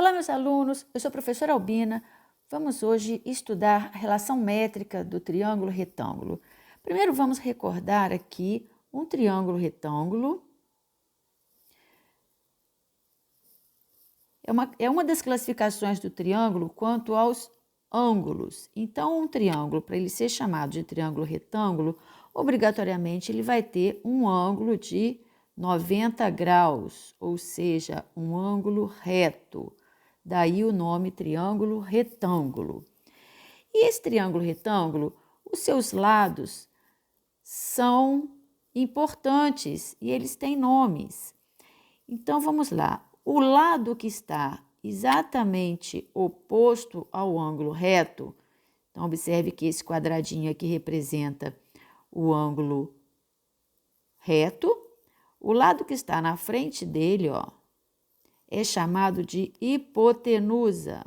Olá, meus alunos, eu sou a professora Albina. Vamos hoje estudar a relação métrica do triângulo retângulo. Primeiro vamos recordar aqui um triângulo retângulo. É uma das classificações do triângulo quanto aos ângulos. Então, um triângulo, para ele ser chamado de triângulo retângulo, obrigatoriamente ele vai ter um ângulo de 90 graus, ou seja, um ângulo reto. Daí o nome triângulo retângulo. E esse triângulo retângulo, os seus lados são importantes e eles têm nomes. Então vamos lá. O lado que está exatamente oposto ao ângulo reto, então observe que esse quadradinho aqui representa o ângulo reto. O lado que está na frente dele, ó, é chamado de hipotenusa.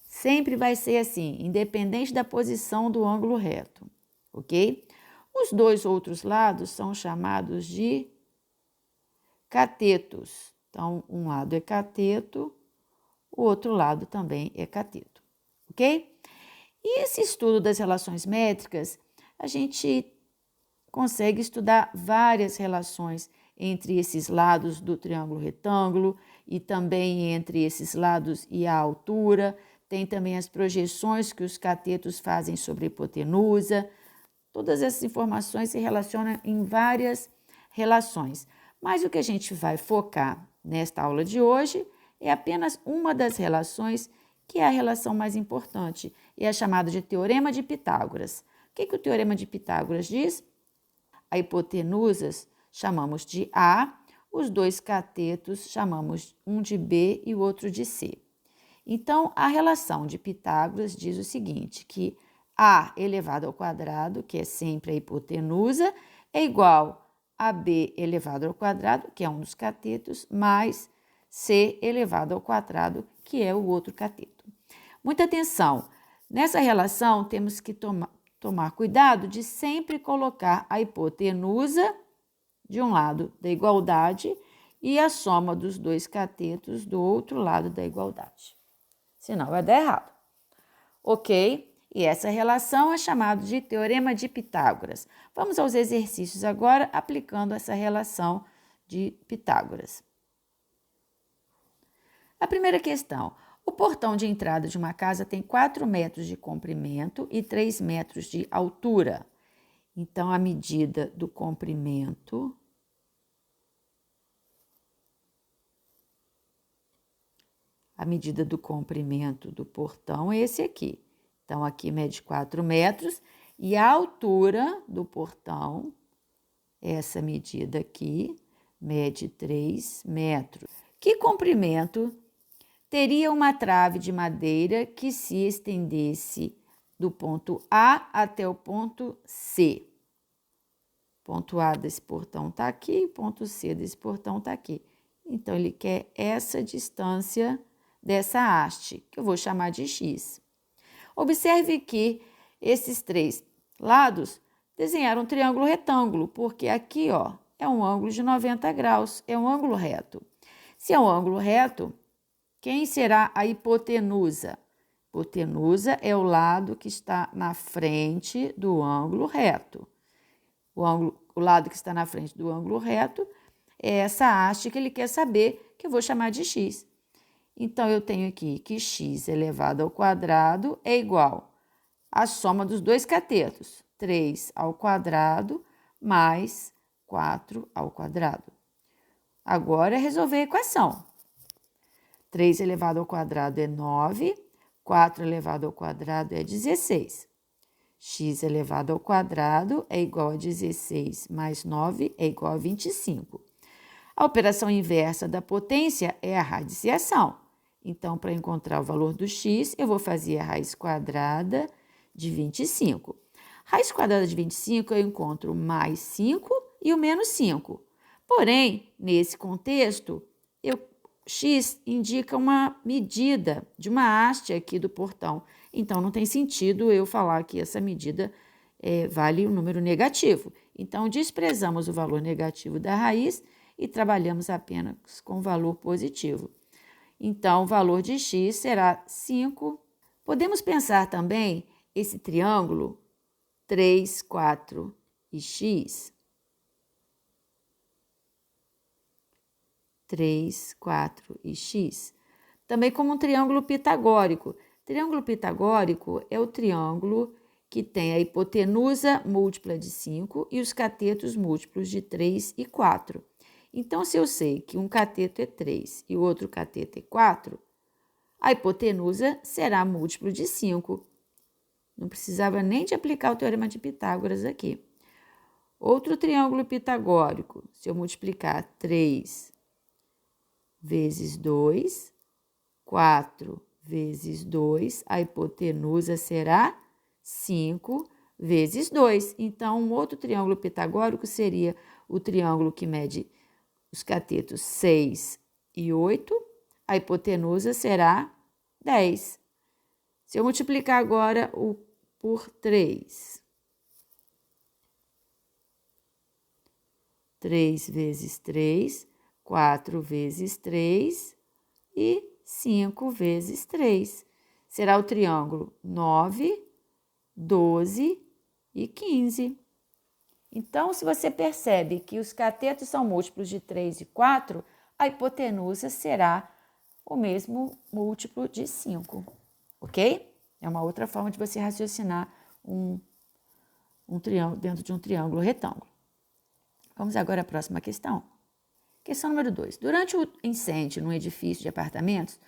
Sempre vai ser assim, independente da posição do ângulo reto, ok? Os dois outros lados são chamados de catetos. Então, um lado é cateto, o outro lado também é cateto, ok? E esse estudo das relações métricas, a gente consegue estudar várias relações entre esses lados do triângulo retângulo e também entre esses lados e a altura. Tem também as projeções que os catetos fazem sobre a hipotenusa. Todas essas informações se relacionam em várias relações. Mas o que a gente vai focar nesta aula de hoje é apenas uma das relações, que é a relação mais importante, e é chamada de Teorema de Pitágoras. O que o Teorema de Pitágoras diz? A hipotenusa chamamos de A, os dois catetos chamamos um de B e o outro de C. Então, a relação de Pitágoras diz o seguinte, que A elevado ao quadrado, que é sempre a hipotenusa, é igual a B elevado ao quadrado, que é um dos catetos, mais C elevado ao quadrado, que é o outro cateto. Muita atenção, nessa relação temos que tomar cuidado de sempre colocar a hipotenusa de um lado da igualdade e a soma dos dois catetos do outro lado da igualdade. Senão vai dar errado. Ok? E essa relação é chamada de Teorema de Pitágoras. Vamos aos exercícios agora, aplicando essa relação de Pitágoras. A primeira questão. O portão de entrada de uma casa tem 4 metros de comprimento e 3 metros de altura. Então, a medida do comprimento do portão é esse aqui. Então, aqui mede 4 metros e a altura do portão, essa medida aqui, mede 3 metros. Que comprimento teria uma trave de madeira que se estendesse do ponto A até o ponto C. Ponto A desse portão está aqui, ponto C desse portão está aqui. Então, ele quer essa distância dessa haste, que eu vou chamar de X. Observe que esses 3 lados desenharam um triângulo retângulo, porque aqui, ó, é um ângulo de 90 graus, é um ângulo reto. Se é um ângulo reto, quem será a hipotenusa? Hipotenusa é o lado que está na frente do ângulo reto. O lado que está na frente do ângulo reto é essa haste que ele quer saber, que eu vou chamar de x. Então, eu tenho aqui que x elevado ao quadrado é igual à soma dos dois catetos, 3 ao quadrado mais 4 ao quadrado. Agora é resolver a equação. 3 elevado ao quadrado é 9, 4 elevado ao quadrado é 16. X elevado ao quadrado é igual a 16 mais 9 é igual a 25. A operação inversa da potência é a radiciação. Então, para encontrar o valor do x, eu vou fazer a raiz quadrada de 25. Raiz quadrada de 25 eu encontro mais 5 e o menos 5. Porém, nesse contexto, x indica uma medida de uma haste aqui do portão. Então, não tem sentido eu falar que essa medida vale um número negativo. Então, desprezamos o valor negativo da raiz e trabalhamos apenas com valor positivo. Então, o valor de x será 5. Podemos pensar também esse triângulo 3, 4 e x. 3, 4 e x. Também como um triângulo pitagórico. Triângulo pitagórico é o triângulo que tem a hipotenusa múltipla de 5 e os catetos múltiplos de 3 e 4. Então, se eu sei que um cateto é 3 e o outro cateto é 4, a hipotenusa será múltiplo de 5. Não precisava nem de aplicar o teorema de Pitágoras aqui. Outro triângulo pitagórico, se eu multiplicar 3 vezes 2, 4 vezes 2, a hipotenusa será 5 vezes 2. Então, um outro triângulo pitagórico seria o triângulo que mede os catetos 6 e 8, a hipotenusa será 10. Se eu multiplicar agora por 3, 3 vezes 3, 4 vezes 3 e 5 vezes 3. Será o triângulo 9, 12 e 15. Então, se você percebe que os catetos são múltiplos de 3 e 4, a hipotenusa será o mesmo múltiplo de 5, ok? É uma outra forma de você raciocinar um triângulo dentro de um triângulo retângulo. Vamos agora à próxima questão. Questão número 2. Durante o incêndio num edifício de apartamentos,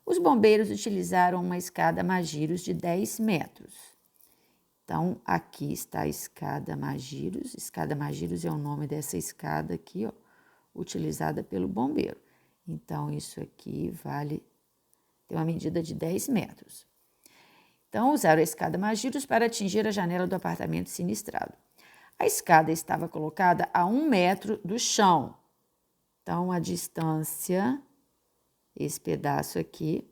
os bombeiros utilizaram uma escada Magirus de 10 metros. Então, aqui está a escada Magirus. Escada Magirus é o nome dessa escada aqui, ó, utilizada pelo bombeiro. Então, isso aqui tem uma medida de 10 metros. Então, usaram a escada Magirus para atingir a janela do apartamento sinistrado. A escada estava colocada a 1 metro do chão. Então, a distância, esse pedaço aqui,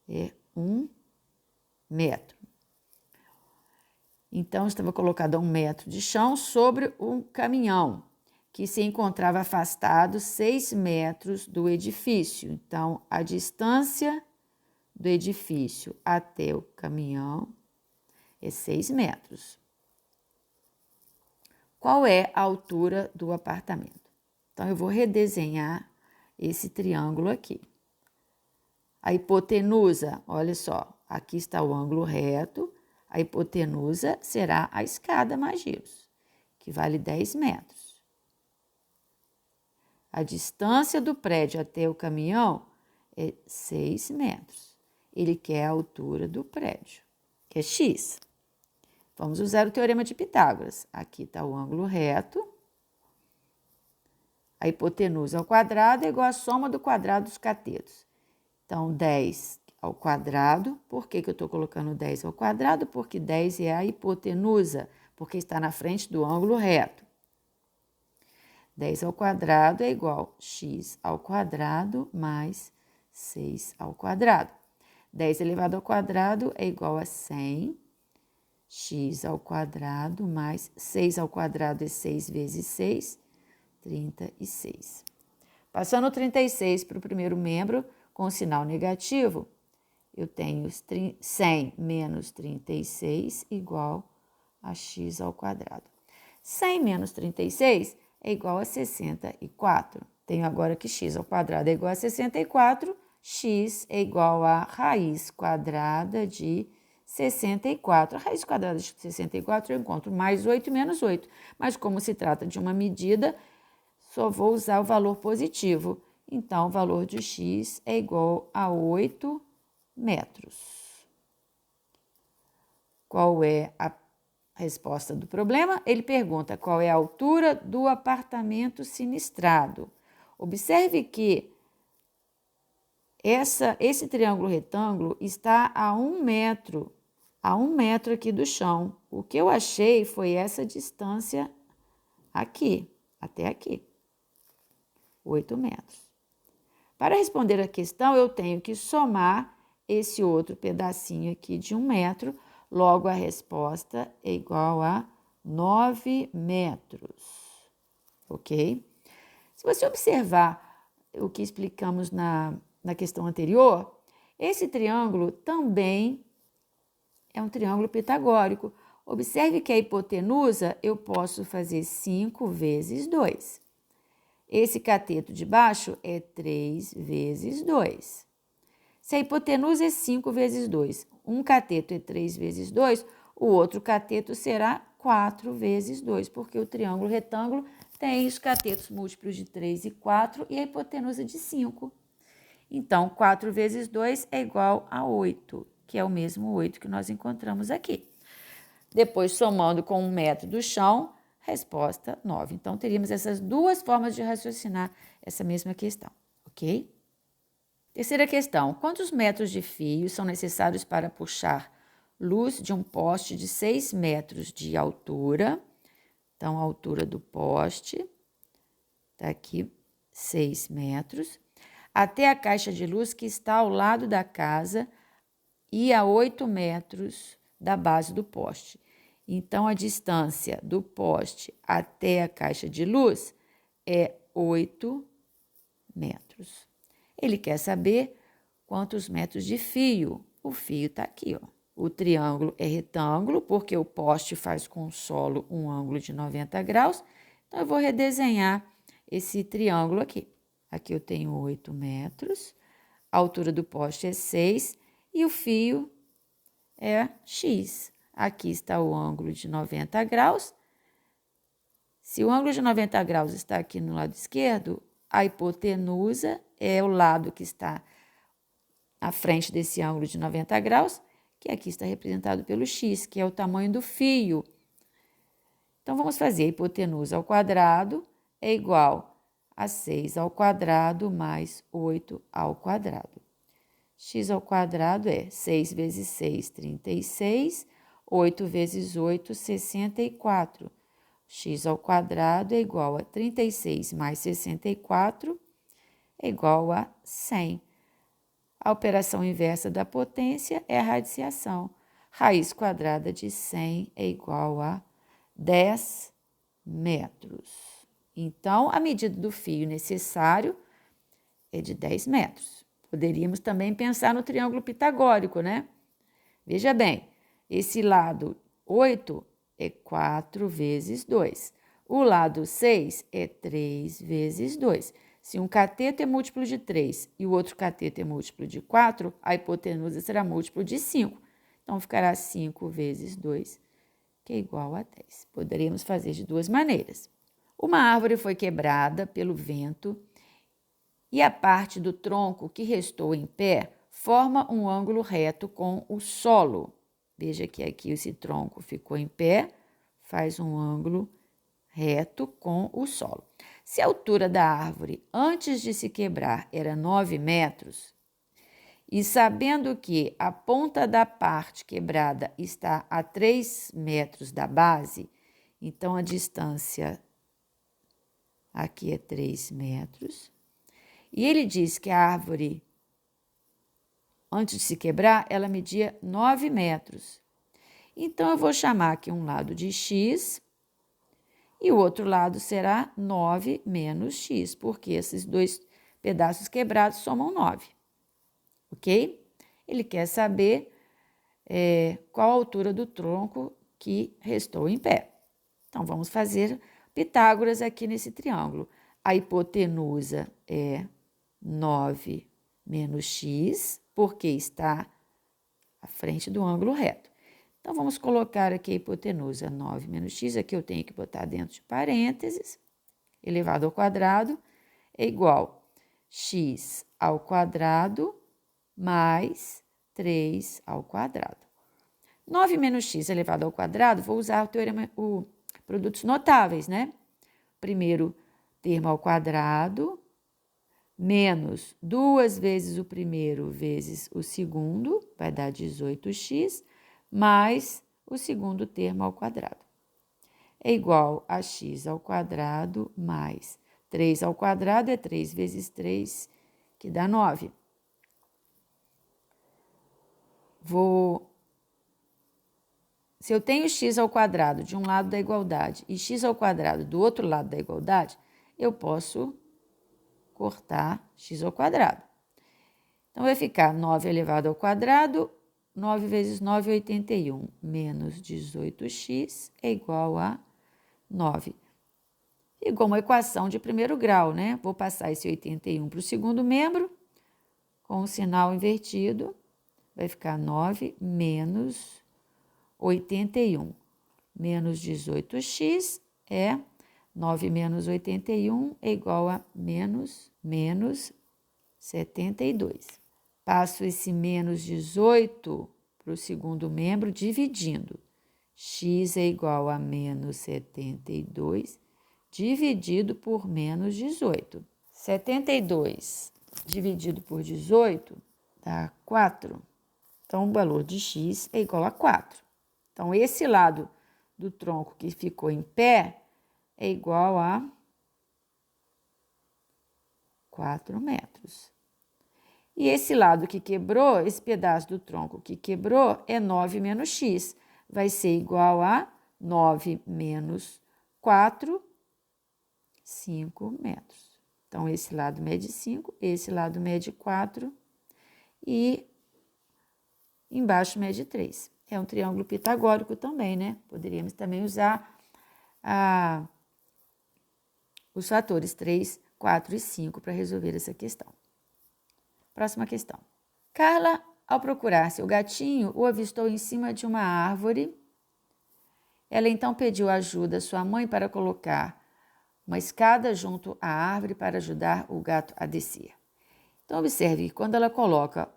é 1 metro. Então, estava colocado a 1 metro de chão sobre um caminhão, que se encontrava afastado 6 metros do edifício. Então, a distância do edifício até o caminhão é 6 metros. Qual é a altura do apartamento? Então, eu vou redesenhar esse triângulo aqui. A hipotenusa, olha só, aqui está o ângulo reto. A hipotenusa será a escada Magirus, que vale 10 metros. A distância do prédio até o caminhão é 6 metros. Ele quer a altura do prédio, que é x. Vamos usar o teorema de Pitágoras. Aqui está o ângulo reto. A hipotenusa ao quadrado é igual à soma do quadrado dos catetos. Então, 10 ao quadrado. Por que eu estou colocando 10 ao quadrado? Porque 10 é a hipotenusa, porque está na frente do ângulo reto. 10 ao quadrado é igual a x ao quadrado mais 6 ao quadrado. 10 elevado ao quadrado é igual a 100. X ao quadrado mais 6 ao quadrado é 6 vezes 6, 36. Passando o 36 para o primeiro membro, com o sinal negativo, eu tenho 100 menos 36 igual a x ao quadrado. 100 menos 36 é igual a 64. Tenho agora que x ao quadrado é igual a 64, x é igual a raiz quadrada de 64. A raiz quadrada de 64 eu encontro mais 8 menos 8. Mas como se trata de uma medida, só vou usar o valor positivo. Então, o valor de x é igual a 8 metros. Qual é a resposta do problema? Ele pergunta qual é a altura do apartamento sinistrado. Observe que esse triângulo retângulo está a 1 metro, aqui do chão. O que eu achei foi essa distância aqui, até aqui, 8 metros. Para responder a questão, eu tenho que somar esse outro pedacinho aqui de 1 metro, logo a resposta é igual a 9 metros, ok? Se você observar o que explicamos na questão anterior, esse triângulo também é um triângulo pitagórico. Observe que a hipotenusa eu posso fazer 5 vezes 2. Esse cateto de baixo é 3 vezes 2. Se a hipotenusa é 5 vezes 2, um cateto é 3 vezes 2, o outro cateto será 4 vezes 2, porque o triângulo retângulo tem os catetos múltiplos de 3 e 4 e a hipotenusa de 5. Então, 4 vezes 2 é igual a 8, que é o mesmo 8 que nós encontramos aqui. Depois, somando com 1 metro do chão, resposta 9. Então, teríamos essas duas formas de raciocinar essa mesma questão, ok? Terceira questão. Quantos metros de fio são necessários para puxar luz de um poste de 6 metros de altura? Então, a altura do poste está aqui, 6 metros, até a caixa de luz que está ao lado da casa e a 8 metros da base do poste. Então, a distância do poste até a caixa de luz é 8 metros. Ele quer saber quantos metros de fio. O fio está aqui, ó. O triângulo é retângulo, porque o poste faz com o solo um ângulo de 90 graus. Então, eu vou redesenhar esse triângulo aqui. Aqui eu tenho 8 metros, a altura do poste é 6 e o fio é X. Aqui está o ângulo de 90 graus. Se o ângulo de 90 graus está aqui no lado esquerdo, a hipotenusa é o lado que está à frente desse ângulo de 90 graus, que aqui está representado pelo X, que é o tamanho do fio. Então, vamos fazer a hipotenusa ao quadrado é igual a 6 ao quadrado mais 8 ao quadrado. X ao quadrado é 6 vezes 6, 36, 8 vezes 8, 64. X ao quadrado é igual a 36 mais 64 é igual a 100. A operação inversa da potência é a radiciação. Raiz quadrada de 100 é igual a 10 metros. Então, a medida do fio necessário é de 10 metros. Poderíamos também pensar no triângulo pitagórico, né? Veja bem, esse lado 8 é 4 vezes 2. O lado 6 é 3 vezes 2. Se um cateto é múltiplo de 3 e o outro cateto é múltiplo de 4, a hipotenusa será múltiplo de 5. Então, ficará 5 vezes 2, que é igual a 10. Poderíamos fazer de duas maneiras. Uma árvore foi quebrada pelo vento e a parte do tronco que restou em pé forma um ângulo reto com o solo. Veja que aqui esse tronco ficou em pé, faz um ângulo reto com o solo. Se a altura da árvore antes de se quebrar era 9 metros, e sabendo que a ponta da parte quebrada está a 3 metros da base, então a distância aqui é 3 metros. E ele diz que a árvore, antes de se quebrar, ela media 9 metros. Então, eu vou chamar aqui um lado de x e o outro lado será 9 menos x, porque esses dois pedaços quebrados somam 9, ok? Ele quer saber qual a altura do tronco que restou em pé. Então, vamos fazer Pitágoras aqui nesse triângulo. A hipotenusa é 9 menos x, porque está à frente do ângulo reto. Então, vamos colocar aqui a hipotenusa 9 menos x, aqui eu tenho que botar dentro de parênteses, elevado ao quadrado, é igual a x ao quadrado mais 3 ao quadrado. 9 menos x elevado ao quadrado, vou usar o teorema, produtos notáveis, né? Primeiro termo ao quadrado, menos 2 vezes o primeiro vezes o segundo, vai dar 18x, mais o segundo termo ao quadrado. É igual a x ao quadrado mais 3 ao quadrado é 3 vezes 3, que dá 9. Se eu tenho x ao quadrado de um lado da igualdade e x ao quadrado do outro lado da igualdade, eu posso cortar x ao quadrado. Então, vai ficar 9 elevado ao quadrado, 9 vezes 9 é 81, menos 18x é igual a 9. Igual uma equação de primeiro grau, né? Vou passar esse 81 para o segundo membro, com o sinal invertido, vai ficar 9 menos 81. Menos 18x é 9 menos 81 é igual a menos 72. Passo esse menos 18 para o segundo membro dividindo. X é igual a menos 72 dividido por menos 18. 72 dividido por 18 dá 4. Então, o valor de x é igual a 4. Então, esse lado do tronco que ficou em pé é igual a 4 metros. E esse lado que quebrou, esse pedaço do tronco que quebrou, é 9 menos x. Vai ser igual a 9 menos 4, 5 metros. Então, esse lado mede 5, esse lado mede 4 e embaixo mede 3. É um triângulo pitagórico também, né? Poderíamos também usar os fatores 3, 4 e 5 para resolver essa questão. Próxima questão. Carla, ao procurar seu gatinho, o avistou em cima de uma árvore. Ela então pediu ajuda à sua mãe para colocar uma escada junto à árvore para ajudar o gato a descer. Então, observe que quando ela coloca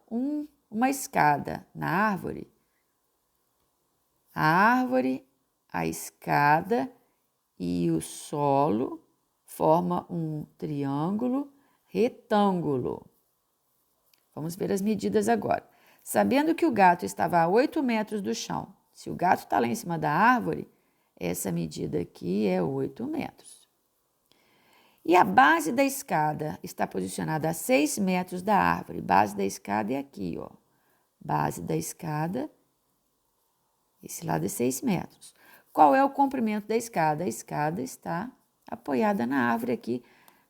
uma escada na árvore, a escada e o solo formam um triângulo retângulo. Vamos ver as medidas agora. Sabendo que o gato estava a 8 metros do chão, se o gato está lá em cima da árvore, essa medida aqui é 8 metros. E a base da escada está posicionada a 6 metros da árvore. Base da escada é aqui, ó. Base da escada, esse lado é 6 metros. Qual é o comprimento da escada? A escada está apoiada na árvore aqui,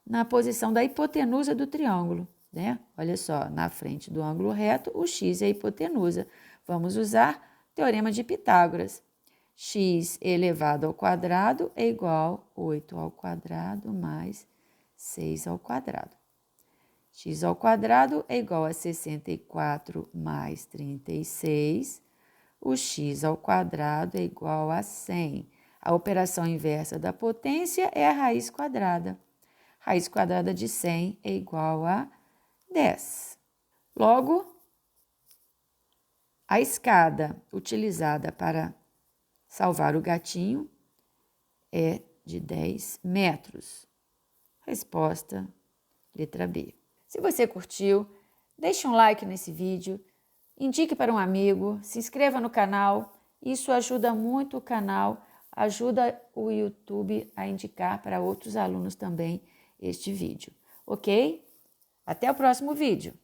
na posição da hipotenusa do triângulo, né? Olha só, na frente do ângulo reto, o x é a hipotenusa. Vamos usar o teorema de Pitágoras. X elevado ao quadrado é igual a 8 ao quadrado mais 6 ao quadrado. X ao quadrado é igual a 64 mais 36. O x ao quadrado é igual a 100. A operação inversa da potência é a raiz quadrada. Raiz quadrada de 100 é igual a 10. Logo, a escada utilizada para salvar o gatinho é de 10 metros. Resposta, letra B. Se você curtiu, deixe um like nesse vídeo, indique para um amigo, se inscreva no canal. Isso ajuda muito o canal, ajuda o YouTube a indicar para outros alunos também este vídeo, ok? Até o próximo vídeo.